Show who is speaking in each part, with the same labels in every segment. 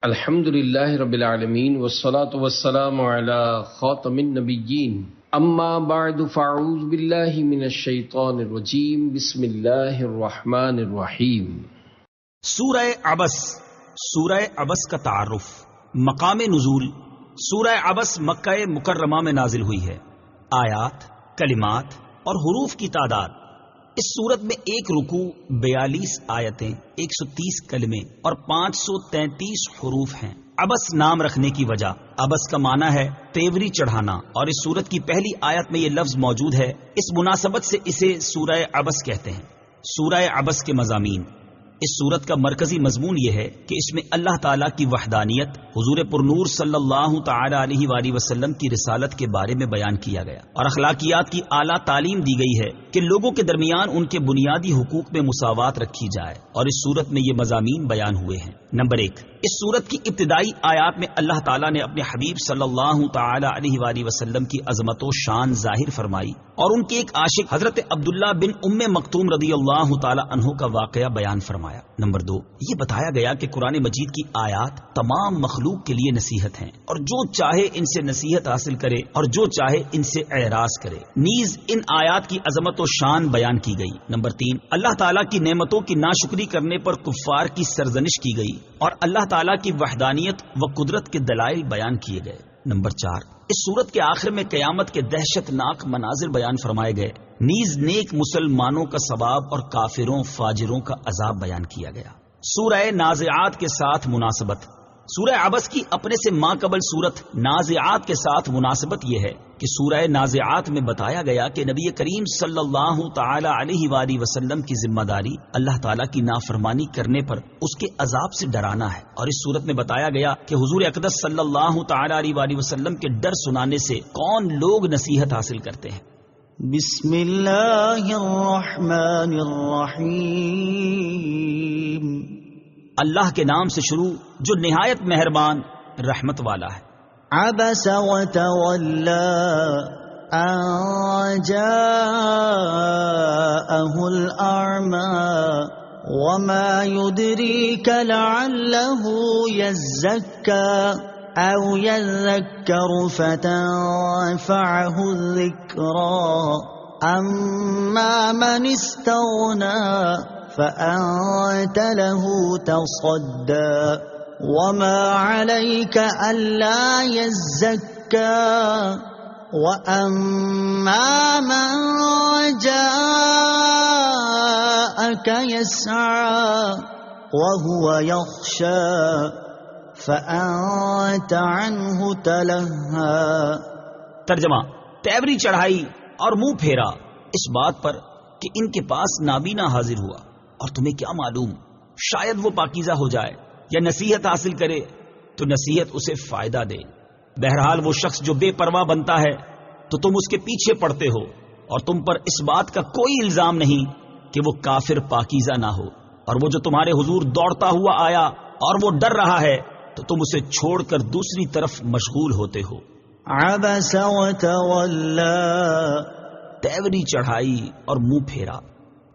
Speaker 1: الحمد للہ رب العالمین والصلاة والسلام علی خاتم النبیین اما بعد فاعوذ باللہ من الشیطان الرجیم بسم اللہ الرحمن الرحیم۔
Speaker 2: سورہ عبس۔ سورہ عبس کا تعارف، مقام نزول۔ سورہ عبس مکہ مکرمہ میں نازل ہوئی ہے۔ آیات، کلمات اور حروف کی تعداد: اس سورت میں ایک رکوع، 42 آیتیں، 130 کلمے اور 533 حروف ہیں۔ عبس نام رکھنے کی وجہ: عبس کا معنی ہے تیوری چڑھانا، اور اس سورت کی پہلی آیت میں یہ لفظ موجود ہے، اس مناسبت سے اسے سورہ عبس کہتے ہیں۔ سورہ عبس کے مضامین: اس سورت کا مرکزی مضمون یہ ہے کہ اس میں اللہ تعالیٰ کی وحدانیت، حضور پرنور صلی اللہ تعالی علیہ وآلہ وسلم کی رسالت کے بارے میں بیان کیا گیا، اور اخلاقیات کی اعلیٰ تعلیم دی گئی ہے کہ لوگوں کے درمیان ان کے بنیادی حقوق میں مساوات رکھی جائے، اور اس سورت میں یہ مضامین بیان ہوئے ہیں۔ نمبر 1، اس سورت کی ابتدائی آیات میں اللہ تعالیٰ نے اپنے حبیب صلی اللہ تعالی علیہ وآلہ وسلم کی عظمت و شان ظاہر فرمائی، اور ان کے ایک عاشق حضرت عبداللہ بن ام مکتوم رضی اللہ تعالی عنہ کا واقعہ بیان فرمایا۔ نمبر 2، یہ بتایا گیا کہ قرآن مجید کی آیات تمام مخلوق کے لیے نصیحت ہیں، اور جو چاہے ان سے نصیحت حاصل کرے اور جو چاہے ان سے اعراض کرے۔ نیز ان آیات کی عظمت و شان بیان کی گئی۔ نمبر 3، اللہ تعالیٰ کی نعمتوں کی ناشکری کرنے پر کفار کی سرزنش کی گئی، اور اللہ تعالیٰ کی وحدانیت و قدرت کے دلائل بیان کیے گئے۔ نمبر 4، اس سورت کے آخر میں قیامت کے دہشت ناک مناظر بیان فرمائے گئے، نیز نیک مسلمانوں کا ثواب اور کافروں فاجروں کا عذاب بیان کیا گیا۔ سورہ نازعات کے ساتھ مناسبت: سورہ عبس کی اپنے سے ماقبل سورت نازعات کے ساتھ مناسبت یہ ہے کہ سورہ نازعات میں بتایا گیا کہ نبی کریم صلی اللہ تعالی علیہ وآلہ وسلم کی ذمہ داری اللہ تعالیٰ کی نافرمانی کرنے پر اس کے عذاب سے ڈرانا ہے، اور اس سورت میں بتایا گیا کہ حضور اقدس صلی اللہ تعالی علیہ وآلہ وسلم کے ڈر سنانے سے کون لوگ نصیحت حاصل کرتے ہیں۔
Speaker 3: بسم اللہ الرحمن الرحیم۔ اللہ
Speaker 2: کے نام سے شروع جو نہایت مہربان رحمت والا ہے۔
Speaker 3: عبس وتولى أن جاءه الأعمى وما يدريك لعله يزكى أو يذكر فتنفعه الذكرى أما من استغنى فأنت له تصدى وما عليك ألا يزكى وأما من جاءك يسعى وهو يخشى فأنت عنه تلهى۔
Speaker 2: ترجمہ: تیوری چڑھائی اور منہ پھیرا اس بات پر کہ ان کے پاس نابینا حاضر ہوا، اور تمہیں کیا معلوم، شاید وہ پاکیزہ ہو جائے یا نصیحت حاصل کرے تو نصیحت اسے فائدہ دے۔ بہرحال وہ شخص جو بے پرواہ بنتا ہے تو تم اس کے پیچھے پڑتے ہو، اور تم پر اس بات کا کوئی الزام نہیں کہ وہ کافر پاکیزہ نہ ہو، اور وہ جو تمہارے حضور دوڑتا ہوا آیا اور وہ ڈر رہا ہے تو تم اسے چھوڑ کر دوسری طرف مشغول ہوتے ہو۔
Speaker 3: عبس وتولى،
Speaker 2: تیوری چڑھائی اور منہ پھیرا۔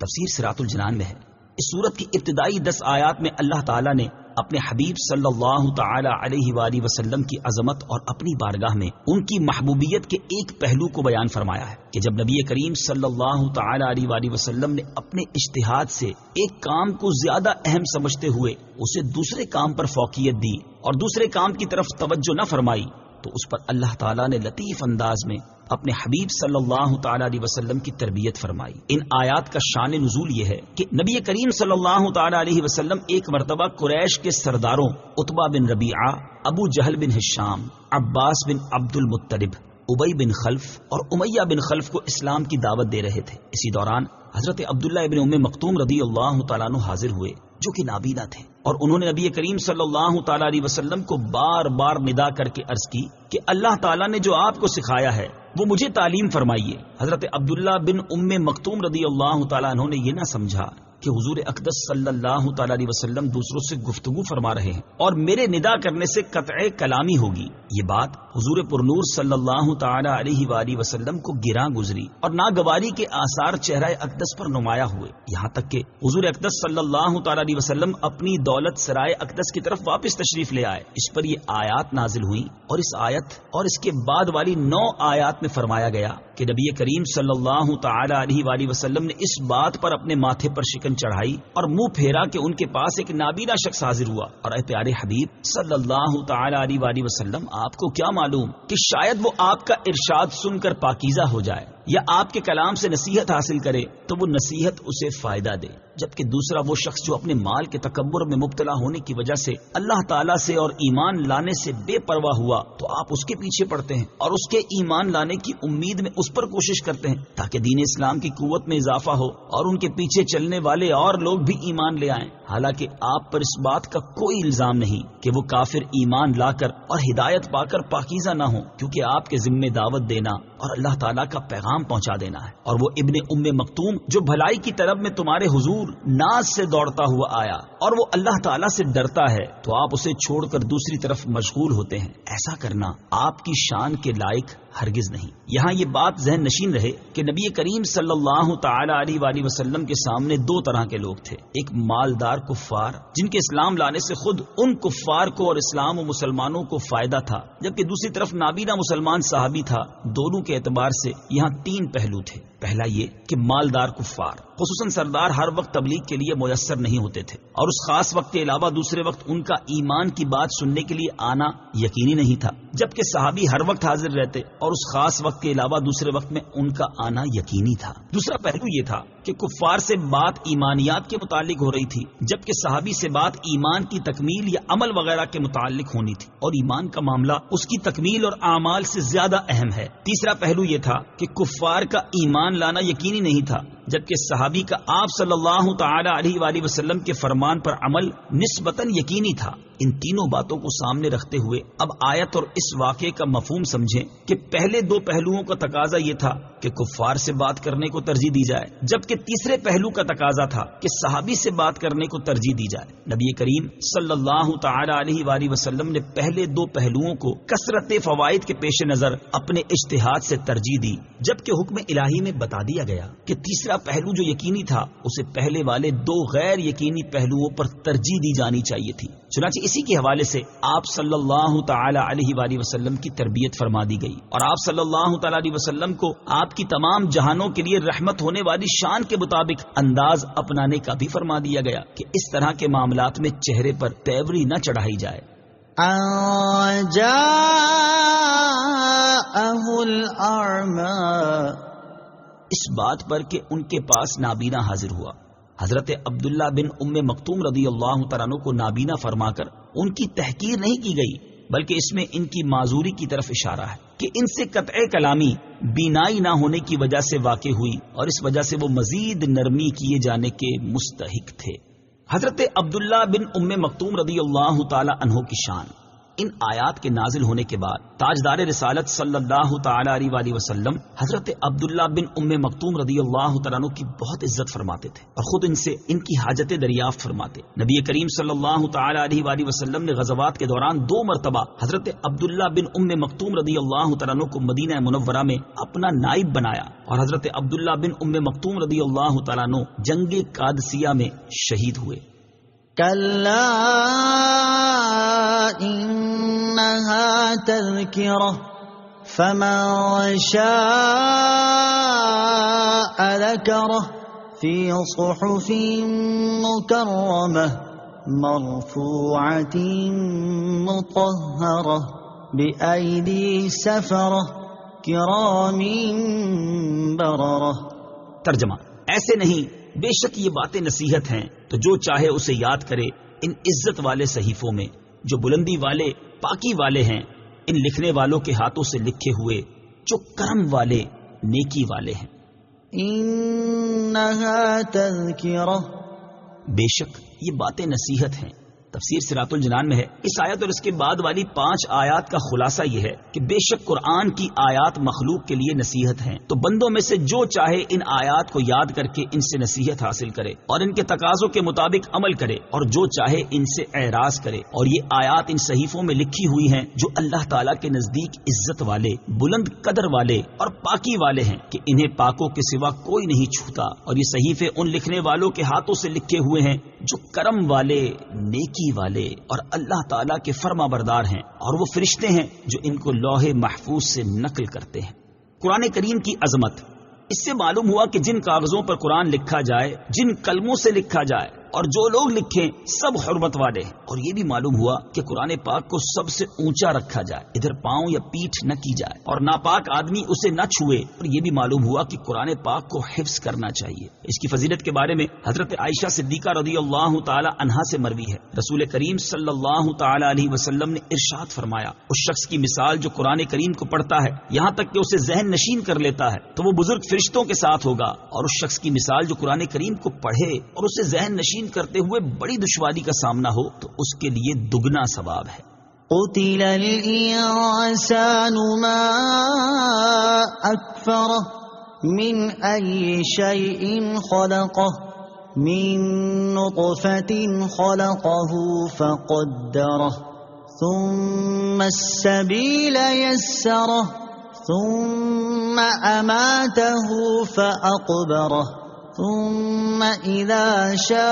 Speaker 2: تفسیر صراط الجنان میں ہے۔ اس سورت کی ابتدائی 10 آیات میں اللہ تعالیٰ نے اپنے حبیب صلی اللہ تعالی علیہ وآلہ وسلم کی عظمت اور اپنی بارگاہ میں ان کی محبوبیت کے ایک پہلو کو بیان فرمایا ہے کہ جب نبی کریم صلی اللہ تعالی علیہ وآلہ وسلم نے اپنے اجتہاد سے ایک کام کو زیادہ اہم سمجھتے ہوئے اسے دوسرے کام پر فوقیت دی اور دوسرے کام کی طرف توجہ نہ فرمائی، تو اس پر اللہ تعالیٰ نے لطیف انداز میں اپنے حبیب صلی اللہ تعالی علیہ وسلم کی تربیت فرمائی۔ ان آیات کا شان نزول یہ ہے کہ نبی کریم صلی اللہ تعالی علیہ وسلم ایک مرتبہ قریش کے سرداروں عتبہ بن ربیعہ، ابو جہل بن ہشام، عباس بن عبد المطلب، ابی بن خلف اور امیہ بن خلف کو اسلام کی دعوت دے رہے تھے۔ اسی دوران حضرت عبداللہ ابن ام مکتوم رضی اللہ تعالیٰ عنہ حاضر ہوئے جو کہ نابینا تھے، اور انہوں نے نبی کریم صلی اللہ تعالی علیہ وسلم کو بار بار ندا کر کے عرض کی کہ اللہ تعالیٰ نے جو آپ کو سکھایا ہے وہ مجھے تعلیم فرمائیے۔ حضرت عبداللہ بن ام مکتوم رضی اللہ تعالیٰ عنہ نے یہ نہ سمجھا کہ حضور اقدس صلی اللہ تعالی علیہ وسلم دوسروں سے گفتگو فرما رہے ہیں اور میرے ندا کرنے سے قطع کلامی ہوگی، یہ بات حضور پرنور صلی اللہ تعالی علیہ وآلہ وسلم کو گراں گزری اور ناگواری کے آثار چہرہ اقدس پر نمایاں ہوئے، یہاں تک کہ حضور اقدس صلی اللہ تعالی علیہ وسلم اپنی دولت سرائے اقدس کی طرف واپس تشریف لے آئے۔ اس پر یہ آیات نازل ہوئی اور اس آیت اور اس کے بعد والی 9 آیات میں فرمایا گیا کہ نبی کریم صلی اللہ تعالی علیہ وآلہ وسلم نے اس بات پر اپنے ماتھے پر شکن چڑھائی اور منہ پھیرا کہ ان کے پاس ایک نابینا شخص حاضر ہوا، اور اے پیارے حبیب صلی اللہ تعالی علیہ وآلہ وسلم، آپ کو کیا معلوم کہ شاید وہ آپ کا ارشاد سن کر پاکیزہ ہو جائے یا آپ کے کلام سے نصیحت حاصل کرے تو وہ نصیحت اسے فائدہ دے، جبکہ دوسرا وہ شخص جو اپنے مال کے تکبر میں مبتلا ہونے کی وجہ سے اللہ تعالیٰ سے اور ایمان لانے سے بے پرواہ ہوا تو آپ اس کے پیچھے پڑتے ہیں اور اس کے ایمان لانے کی امید میں اس پر کوشش کرتے ہیں تاکہ دین اسلام کی قوت میں اضافہ ہو اور ان کے پیچھے چلنے والے اور لوگ بھی ایمان لے آئیں، حالانکہ آپ پر اس بات کا کوئی الزام نہیں کہ وہ کافر ایمان لا کر اور ہدایت پا کر پاکیزہ نہ ہوں، کیونکہ آپ کے ذمہ دعوت دینا اور اللہ تعالیٰ کا پیغام پہنچا دینا ہے۔ اور وہ ابن ام مکتوم جو بھلائی کی طرف میں تمہارے حضور ناز سے دوڑتا ہوا آیا اور وہ اللہ تعالیٰ سے ڈرتا ہے تو آپ اسے چھوڑ کر دوسری طرف مشغول ہوتے ہیں، ایسا کرنا آپ کی شان کے لائق ہرگز نہیں۔ یہاں یہ بات ذہن نشین رہے کہ نبی کریم صلی اللہ تعالی علیہ وآلہ وسلم کے سامنے 2 طرح کے لوگ تھے، ایک مالدار کفار جن کے اسلام لانے سے خود ان کفار کو اور اسلام و مسلمانوں کو فائدہ تھا، جبکہ دوسری طرف نابینا مسلمان صحابی تھا۔ دونوں کے اعتبار سے یہاں 3 پہلو تھے۔ پہلا یہ کہ مالدار کفار خصوصاً سردار ہر وقت تبلیغ کے لیے میسر نہیں ہوتے تھے، اور اس خاص وقت کے علاوہ دوسرے وقت ان کا ایمان کی بات سننے کے لیے آنا یقینی نہیں تھا، جبکہ صحابی ہر وقت حاضر رہتے اور اس خاص وقت کے علاوہ دوسرے وقت میں ان کا آنا یقینی تھا۔ دوسرا پہلو یہ تھا کہ کفار سے بات ایمانیات کے متعلق ہو رہی تھی، جبکہ صحابی سے بات ایمان کی تکمیل یا عمل وغیرہ کے متعلق ہونی تھی، اور ایمان کا معاملہ اس کی تکمیل اور اعمال سے زیادہ اہم ہے۔ تیسرا پہلو یہ تھا کہ کفار کا ایمان لانا یقینی نہیں تھا، جبکہ صحابی کا آپ صلی اللہ تعالی علیہ وآلہ وسلم کے فرمان پر عمل نسبتاً یقینی تھا۔ ان تینوں باتوں کو سامنے رکھتے ہوئے اب آیت اور اس واقعے کا مفہوم سمجھیں کہ پہلے 2 پہلوؤں کا تقاضا یہ تھا کہ کفار سے بات کرنے کو ترجیح دی جائے، جبکہ تیسرے پہلو کا تقاضا تھا کہ صحابی سے بات کرنے کو ترجیح دی جائے۔ نبی کریم صلی اللہ تعالی علیہ وآلہ وسلم نے پہلے 2 پہلوؤں کو کثرت فوائد کے پیش نظر اپنے اجتہاد سے ترجیح دی، جبکہ حکم الہی میں بتا دیا گیا کہ تیسرا پہلو جو یقینی تھا اسے پہلے والے 2 غیر یقینی پہلوؤں پر ترجیح دی جانی چاہیے تھی۔ چنانچہ اسی کے حوالے سے آپ صلی اللہ تعالی علیہ وآلہ وسلم کی تربیت فرما دی گئی، اور آپ صلی اللہ تعالی علیہ وسلم کو آپ کی تمام جہانوں کے لیے رحمت ہونے والی شان کے مطابق انداز اپنانے کا بھی فرما دیا گیا کہ اس طرح کے معاملات میں چہرے پر تیوری نہ چڑھائی جائے۔ اس بات پر کہ ان کے پاس نابینا حاضر ہوا، حضرت عبداللہ بن ام مکتوم رضی اللہ تعالیٰ عنہ کو نابینا فرما کر ان کی تحقیر نہیں کی گئی، بلکہ اس میں ان کی معذوری کی طرف اشارہ ہے کہ ان سے قطع کلامی بینائی نہ ہونے کی وجہ سے واقع ہوئی، اور اس وجہ سے وہ مزید نرمی کیے جانے کے مستحق تھے۔ حضرت عبداللہ بن ام مکتوم رضی اللہ تعالی عنہ کی شان ان آیات کے نازل ہونے کے بعد تاجدار رسالت صلی اللہ تعالی علیہ وآلہ وسلم حضرت عبداللہ بن ام مکتوم رضی اللہ تعالیٰ عنہ کی بہت عزت فرماتے تھے اور خود ان سے ان کی حاجتیں دریافت فرماتے۔ نبی کریم صلی اللہ تعالی علیہ وآلہ وسلم نے غزوات کے دوران 2 مرتبہ حضرت عبداللہ بن ام مکتوم رضی اللہ تعالیٰ عنہ کو مدینہ منورہ میں اپنا نائب بنایا، اور حضرت عبداللہ بن ام مکتوم رضی اللہ تعالیٰ عنہ جنگ قادسیہ میں شہید ہوئے۔
Speaker 3: کلا انہا تذکرہ فمن شاء ذکرہ فی صحف مکرمہ مرفوعۃ مطہرہ بأیدی سفرہ کرام بررہ۔
Speaker 2: ترجمہ: ایسے نہیں، بے شک یہ باتیں نصیحت ہیں، تو جو چاہے اسے یاد کرے ان عزت والے صحیفوں میں جو بلندی والے پاکی والے ہیں، ان لکھنے والوں کے ہاتھوں سے لکھے ہوئے جو کرم والے نیکی والے ہیں۔
Speaker 3: انہا تذکرہ،
Speaker 2: بے شک یہ باتیں نصیحت ہیں، تفسیر صراط الجنان میں ہے اس آیت اور اس کے بعد والی 5 آیات کا خلاصہ یہ ہے کہ بے شک قرآن کی آیات مخلوق کے لیے نصیحت ہیں، تو بندوں میں سے جو چاہے ان آیات کو یاد کر کے ان سے نصیحت حاصل کرے اور ان کے تقاضوں کے مطابق عمل کرے، اور جو چاہے ان سے اعراض کرے۔ اور یہ آیات ان صحیفوں میں لکھی ہوئی ہیں جو اللہ تعالیٰ کے نزدیک عزت والے، بلند قدر والے اور پاکی والے ہیں کہ انہیں پاکوں کے سوا کوئی نہیں چھوتا، اور یہ صحیفے ان لکھنے والوں کے ہاتھوں سے لکھے ہوئے ہیں جو کرم والے، نیکی والے اور اللہ تعالیٰ کے فرما بردار ہیں، اور وہ فرشتے ہیں جو ان کو لوح محفوظ سے نقل کرتے ہیں۔ قرآن کریم کی عظمت اس سے معلوم ہوا کہ جن کاغذوں پر قرآن لکھا جائے، جن قلموں سے لکھا جائے اور جو لوگ لکھیں سب حرمت والے ہیں، اور یہ بھی معلوم ہوا کہ قرآن پاک کو سب سے اونچا رکھا جائے، ادھر پاؤں یا پیٹھ نہ کی جائے اور ناپاک آدمی اسے نہ چھوئے، اور یہ بھی معلوم ہوا کہ قرآن پاک کو حفظ کرنا چاہیے۔ اس کی فضیلت کے بارے میں حضرت عائشہ صدیقہ رضی اللہ تعالی عنہا سے مروی ہے، رسول کریم صلی اللہ تعالی علیہ وسلم نے ارشاد فرمایا، اس شخص کی مثال جو قرآن کریم کو پڑھتا ہے یہاں تک کہ اسے ذہن نشین کر لیتا ہے تو وہ بزرگ فرشتوں کے ساتھ ہوگا، اور اس شخص کی مثال جو قرآن کریم کو پڑھے اور اسے ذہن نشین کرتے ہوئے بڑی دشواری کا سامنا ہو تو اس کے لیے دگنا ثواب ہے۔
Speaker 3: قتل الانسان ما اکفرہ من ای شیء خلقہ من نطفة خلقه فقدرہ ثم السبیل یسرہ ثم اماته فاقبرہ ثم اذا شاء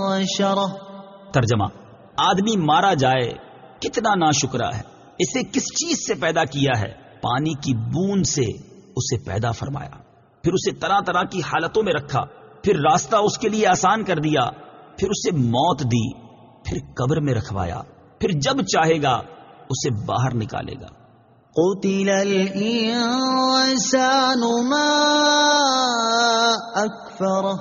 Speaker 3: انشرہ۔
Speaker 2: ترجمہ: آدمی مارا جائے کتنا ناشکرا ہے، اسے کس چیز سے پیدا کیا ہے؟ پانی کی بوند سے اسے پیدا فرمایا، پھر اسے طرح طرح کی حالتوں میں رکھا، پھر راستہ اس کے لیے آسان کر دیا، پھر اسے موت دی، پھر قبر میں رکھوایا، پھر جب چاہے گا اسے باہر نکالے گا۔
Speaker 3: قتل الانسان ما اکفرہ،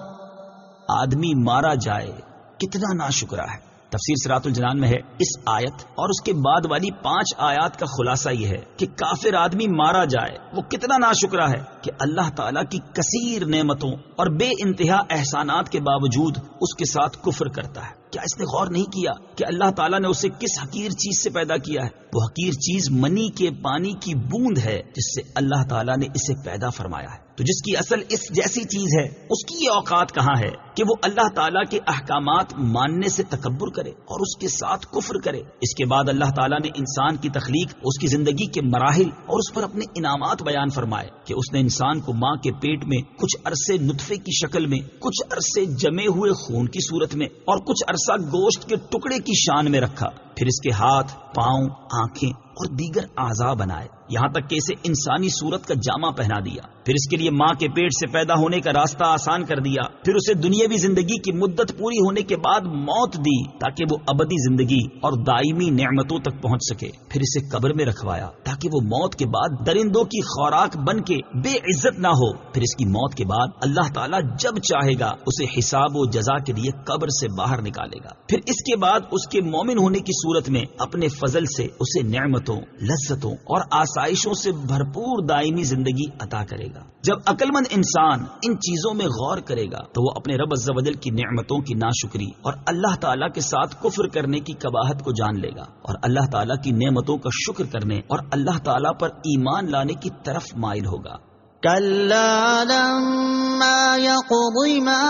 Speaker 2: آدمی مارا جائے کتنا ناشکرا ہے۔ تفسیر صراط الجنان میں ہے اس آیت اور اس کے بعد والی 5 آیات کا خلاصہ یہ ہے کہ کافر آدمی مارا جائے وہ کتنا ناشکرا ہے کہ اللہ تعالیٰ کی کثیر نعمتوں اور بے انتہا احسانات کے باوجود اس کے ساتھ کفر کرتا ہے۔ کیا اس نے غور نہیں کیا کہ اللہ تعالیٰ نے اسے کس حقیر چیز سے پیدا کیا ہے؟ وہ حقیر چیز منی کے پانی کی بوند ہے جس سے اللہ تعالیٰ نے اسے پیدا فرمایا ہے۔ تو جس کی اصل اس جیسی چیز ہے اس کی یہ اوقات کہاں ہے کہ وہ اللہ تعالیٰ کے احکامات ماننے سے تکبر کرے اور اس کے ساتھ کفر کرے؟ اس کے بعد اللہ تعالیٰ نے انسان کی تخلیق، اس کی زندگی کے مراحل اور اس پر اپنے انعامات بیان فرمائے کہ اس نے انسان کو ماں کے پیٹ میں کچھ عرصے نطفے کی شکل میں، کچھ عرصے جمے ہوئے خون کی صورت میں اور کچھ عرصہ گوشت کے ٹکڑے کی شان میں رکھا، پھر اس کے ہاتھ، پاؤں، آنکھیں اور دیگر اعضاء بنائے، یہاں تک کہ اسے انسانی صورت کا جامہ پہنا دیا، پھر اس کے لیے ماں کے پیٹ سے پیدا ہونے کا راستہ آسان کر دیا، پھر اسے دنیاوی زندگی کی مدت پوری ہونے کے بعد موت دی تاکہ وہ ابدی زندگی اور دائمی نعمتوں تک پہنچ سکے، پھر اسے قبر میں رکھوایا تاکہ وہ موت کے بعد درندوں کی خوراک بن کے بے عزت نہ ہو، پھر اس کی موت کے بعد اللہ تعالیٰ جب چاہے گا اسے حساب و جزا کے لیے قبر سے باہر نکالے گا، پھر اس کے بعد اس کے مومن ہونے کی صورت میں اپنے فضل سے اسے نعمتوں، لذتوں اور آسائشوں سے بھرپور دائمی زندگی عطا کرے گا۔ جب عقل مند انسان ان چیزوں میں غور کرے گا تو وہ اپنے رب عز و جل کی نعمتوں کی ناشکری اور اللہ تعالیٰ کے ساتھ کفر کرنے کی قباحت کو جان لے گا اور اللہ تعالیٰ کی نعمتوں کا شکر کرنے اور اللہ تعالیٰ پر ایمان لانے کی طرف مائل ہوگا۔
Speaker 3: کلا لما یقض ما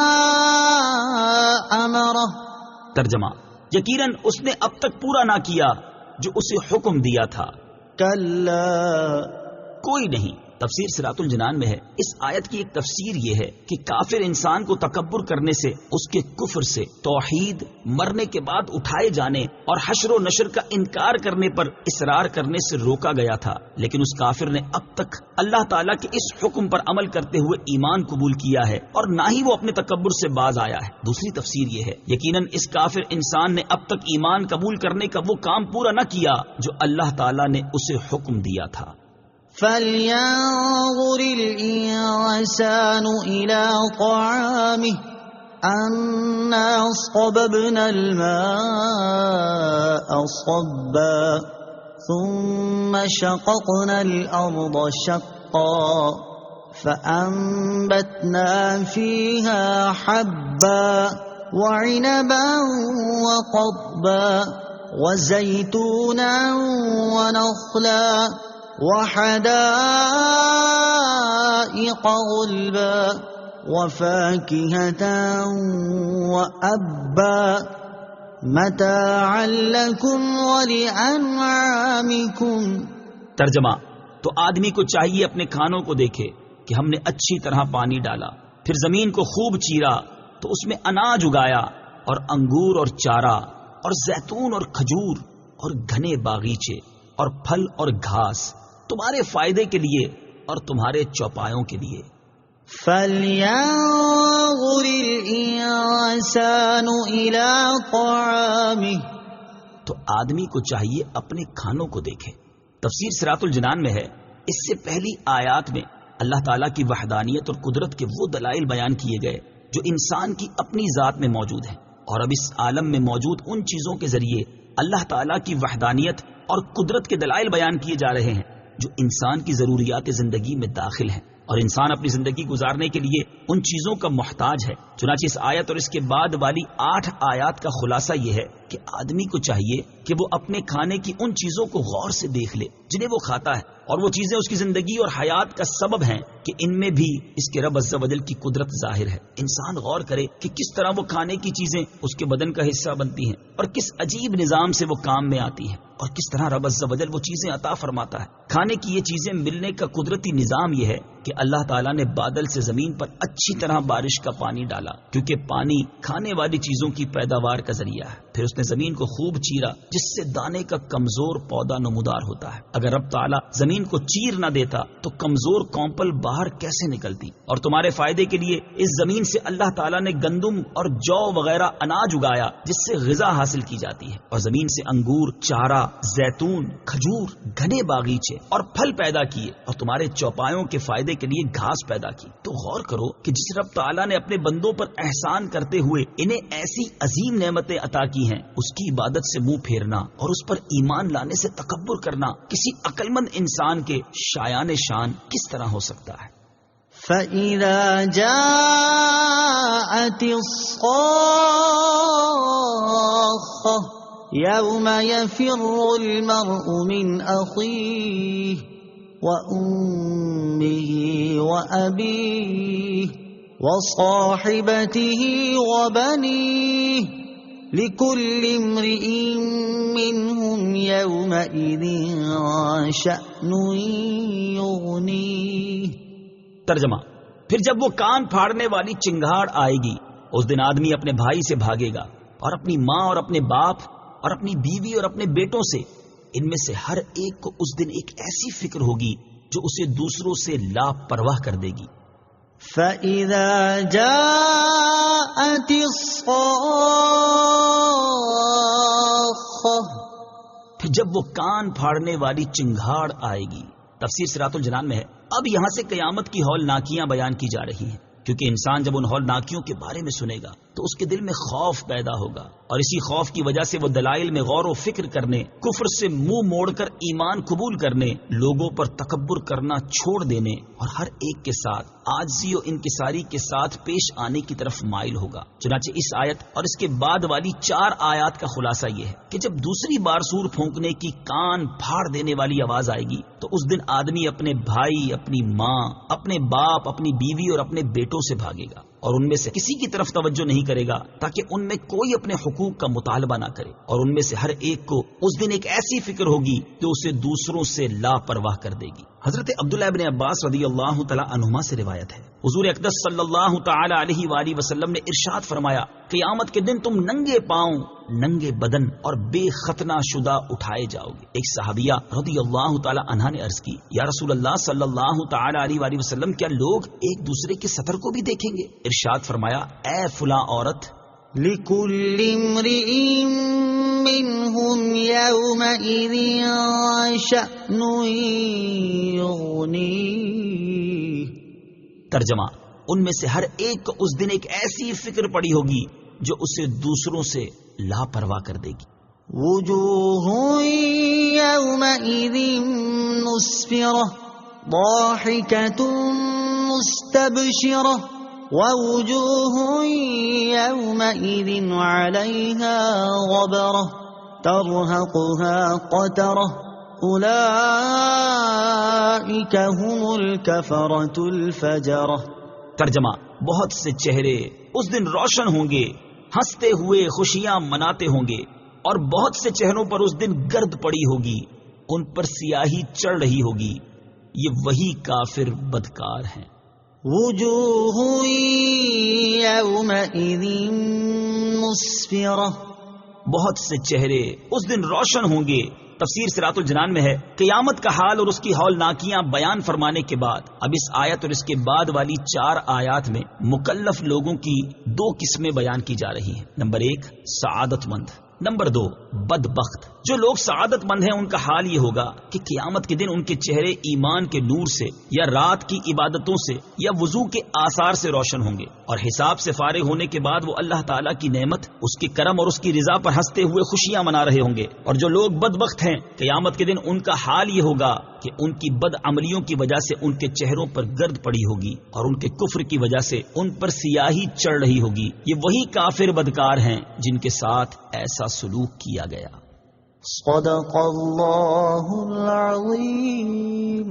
Speaker 3: امرہ۔
Speaker 2: ترجمہ: یقیناً اس نے اب تک پورا نہ کیا جو اسے حکم دیا تھا۔
Speaker 3: کلا،
Speaker 2: کوئی نہیں۔ تفسیر صراط الجنان میں ہے اس آیت کی ایک تفسیر یہ ہے کہ کافر انسان کو تکبر کرنے سے، اس کے کفر سے، توحید، مرنے کے بعد اٹھائے جانے اور حشر و نشر کا انکار کرنے پر اصرار کرنے سے روکا گیا تھا، لیکن اس کافر نے اب تک اللہ تعالیٰ کے اس حکم پر عمل کرتے ہوئے ایمان قبول کیا ہے اور نہ ہی وہ اپنے تکبر سے باز آیا ہے۔ دوسری تفسیر یہ ہے یقیناً اس کافر انسان نے اب تک ایمان قبول کرنے کا وہ کام پورا نہ کیا جو اللہ تعالیٰ نے اسے حکم دیا تھا۔
Speaker 3: فَلْيَنظُرِ الْإِنسَانُ إِلَىٰ طَعَامِهِ أَنَّا صَبَبْنَا الْمَاءَ صَبًّا ثُمَّ شَقَقْنَا الْأَرْضَ شَقًّا فَأَنبَتْنَا فِيهَا حَبًّا وعنبا وقضبا وزيتونا ونخلا وحدائق غلبا وفاكهة وأبا متاعا لكم ولأنعامكم.
Speaker 2: ترجمہ: تو آدمی کو چاہیے اپنے کھانوں کو دیکھے کہ ہم نے اچھی طرح پانی ڈالا، پھر زمین کو خوب چیرا تو اس میں اناج اگایا، اور انگور اور چارہ اور زیتون اور کھجور اور گھنے باغیچے اور پھل اور گھاس تمہارے فائدے کے لیے اور تمہارے چوپایوں کے لیے.
Speaker 3: فَلْيَنظُرِ الْإِنسَانُ إِلَىٰ طَعَامِهِ.
Speaker 2: تو آدمی کو چاہیے اپنے کھانوں کو دیکھے. تفسیر صراط الجنان میں ہے، اس سے پہلی آیات میں اللہ تعالیٰ کی وحدانیت اور قدرت کے وہ دلائل بیان کیے گئے جو انسان کی اپنی ذات میں موجود ہیں، اور اب اس عالم میں موجود ان چیزوں کے ذریعے اللہ تعالیٰ کی وحدانیت اور قدرت کے دلائل بیان کیے جا رہے ہیں جو انسان کی ضروریات زندگی میں داخل ہیں، اور انسان اپنی زندگی گزارنے کے لیے ان چیزوں کا محتاج ہے. چنانچہ اس آیت اور اس کے بعد والی 8 آیات کا خلاصہ یہ ہے کہ آدمی کو چاہیے کہ وہ اپنے کھانے کی ان چیزوں کو غور سے دیکھ لے جنہیں وہ کھاتا ہے، اور وہ چیزیں اس کی زندگی اور حیات کا سبب ہیں کہ ان میں بھی اس کے رب عز و جل کی قدرت ظاہر ہے. انسان غور کرے کہ کس طرح وہ کھانے کی چیزیں اس کے بدن کا حصہ بنتی ہیں اور کس عجیب نظام سے وہ کام میں آتی ہیں، اور کس طرح رب عز و جل وہ چیزیں عطا فرماتا ہے. کھانے کی یہ چیزیں ملنے کا قدرتی نظام یہ ہے کہ اللہ تعالیٰ نے بادل سے زمین پر اچھی طرح بارش کا پانی ڈالا، کیونکہ پانی کھانے والی چیزوں کی پیداوار کا ذریعہ ہے. پھر اس نے زمین کو خوب چیرا جس سے دانے کا کمزور پودا نمودار ہوتا ہے. اگر رب تعالیٰ زمین کو چیر نہ دیتا تو کمزور کونپل باہر کیسے نکلتی؟ اور تمہارے فائدے کے لیے اس زمین سے اللہ تعالیٰ نے گندم اور جو وغیرہ اناج اگایا جس سے غذا حاصل کی جاتی ہے، اور زمین سے انگور، چارہ، زیتون، کھجور، گھنے باغیچے اور پھل پیدا کیے، اور تمہارے چوپایوں کے فائدے کے لیے گھاس پیدا کی. تو غور کرو کہ جس رب تعالیٰ نے اپنے بندوں پر احسان کرتے ہوئے انہیں ایسی عظیم نعمتیں عطا کی ہیں، اس کی عبادت سے منہ پھیرنا اور اس پر ایمان لانے سے تکبر کرنا کسی عقل مند انسان کے شایان شان کس طرح ہو سکتا ہے؟
Speaker 3: فَإِذَا جَاءَتِ الصَّاخَّةُ يَوْمَ يَفِرُّ الْمَرْءُ مِنْ أَخِيهِ وَأُمِّهِ وَأَبِيهِ وَصَاحِبَتِهِ وَبَنِيهِ لِكُلِّ امْرِئٍ مِّنْهُمْ يَوْمَئِذٍ شَأْنٌ يُغْنِيهِ.
Speaker 2: ترجمہ: پھر جب وہ کان پھاڑنے والی چنگھاڑ آئے گی، اس دن آدمی اپنے بھائی سے بھاگے گا، اور اپنی ماں اور اپنے باپ اور اپنی بیوی اور اپنے بیٹوں سے. ان میں سے ہر ایک کو اس دن ایک ایسی فکر ہوگی جو اسے دوسروں سے لاپرواہ کر دے گی.
Speaker 3: فَإِذَا جَاءَتِ الصَّاخَّةُ.
Speaker 2: پھر جب وہ کان پھاڑنے والی چنگھاڑ آئے گی. تفسیر صراط الجنان میں ہے، اب یہاں سے قیامت کی ہولناکیاں بیان کی جا رہی ہیں، کیونکہ انسان جب ان ہولناکیوں کے بارے میں سنے گا تو اس کے دل میں خوف پیدا ہوگا، اور اسی خوف کی وجہ سے وہ دلائل میں غور و فکر کرنے، کفر سے منہ موڑ کر ایمان قبول کرنے، لوگوں پر تکبر کرنا چھوڑ دینے، اور ہر ایک کے ساتھ عاجزی و انکساری کے ساتھ پیش آنے کی طرف مائل ہوگا. چنانچہ اس آیت اور اس کے بعد والی 4 آیات کا خلاصہ یہ ہے کہ جب دوسری بار سور پھونکنے کی کان پھاڑ دینے والی آواز آئے گی تو اس دن آدمی اپنے بھائی، اپنی ماں، اپنے باپ، اپنی بیوی اور اپنے بیٹوں سے بھاگے گا، اور ان میں سے کسی کی طرف توجہ نہیں کرے گا تاکہ ان میں کوئی اپنے حقوق کا مطالبہ نہ کرے، اور ان میں سے ہر ایک کو اس دن ایک ایسی فکر ہوگی جو اسے دوسروں سے لاپرواہ کر دے گی. حضرت عبداللہ ابن عباس رضی اللہ تعالی عنہما سے روایت ہے، حضور اقدس صلی اللہ تعالی علیہ وآلہ وسلم نے ارشاد فرمایا، قیامت کے دن تم ننگے پاؤں، ننگے بدن اور بے ختنہ شدہ اٹھائے جاؤ گے. ایک صحابیہ رضی اللہ تعالی عنہا نے عرض کی، یا رسول اللہ صلی اللہ تعالی علیہ وآلہ وسلم، کیا لوگ ایک دوسرے کے سطر کو بھی دیکھیں گے؟ ارشاد فرمایا، اے فلاں عورت،
Speaker 3: لِكُلِّ امْرِئٍ مِّنْهُمْ يَوْمَئِذٍ شَأْنٌ يُغْنِيهِ.
Speaker 2: ترجمہ: ان میں سے ہر ایک کو اس دن ایک ایسی فکر پڑی ہوگی جو اسے دوسروں سے لاپرواہ کر دے گی.
Speaker 3: وُجُوهٌ يَوْمَئِذٍ مُسْفِرَةٌ ضَاحِكَةٌ مُسْتَبْشِرَةٌ ووجوه يومئذ عليها غبرة ترهقها قترة أولئك هم الكفرة الفجرة۔
Speaker 2: ترجمہ، بہت سے چہرے اس دن روشن ہوں گے، ہنستے ہوئے خوشیاں مناتے ہوں گے، اور بہت سے چہروں پر اس دن گرد پڑی ہوگی، ان پر سیاہی چڑھ رہی ہوگی، یہ وہی کافر بدکار ہیں۔
Speaker 3: وجوه يومئذ مسفرة،
Speaker 2: بہت سے چہرے اس دن روشن ہوں گے۔ تفسیر صراط الجنان میں ہے، قیامت کا حال اور اس کی ہولناکیاں بیان فرمانے کے بعد اب اس آیت اور اس کے بعد والی 4 آیات میں مکلف لوگوں کی 2 قسمیں بیان کی جا رہی ہیں۔ نمبر 1 سعادت مند، نمبر 2 بدبخت۔ جو لوگ سعادت مند ہیں ان کا حال یہ ہوگا کہ قیامت کے دن ان کے چہرے ایمان کے نور سے یا رات کی عبادتوں سے یا وضو کے آثار سے روشن ہوں گے، اور حساب سے فارغ ہونے کے بعد وہ اللہ تعالیٰ کی نعمت، اس کے کرم اور اس کی رضا پر ہنستے ہوئے خوشیاں منا رہے ہوں گے۔ اور جو لوگ بدبخت ہیں قیامت کے دن ان کا حال یہ ہوگا کہ ان کی بد عملیوں کی وجہ سے ان کے چہروں پر گرد پڑی ہوگی اور ان کے کفر کی وجہ سے ان پر سیاہی چڑھ رہی ہوگی، یہ وہی کافر بدکار ہیں جن کے ساتھ ایسا سلوک کیا گیا۔
Speaker 3: صدق اللہ العظیم۔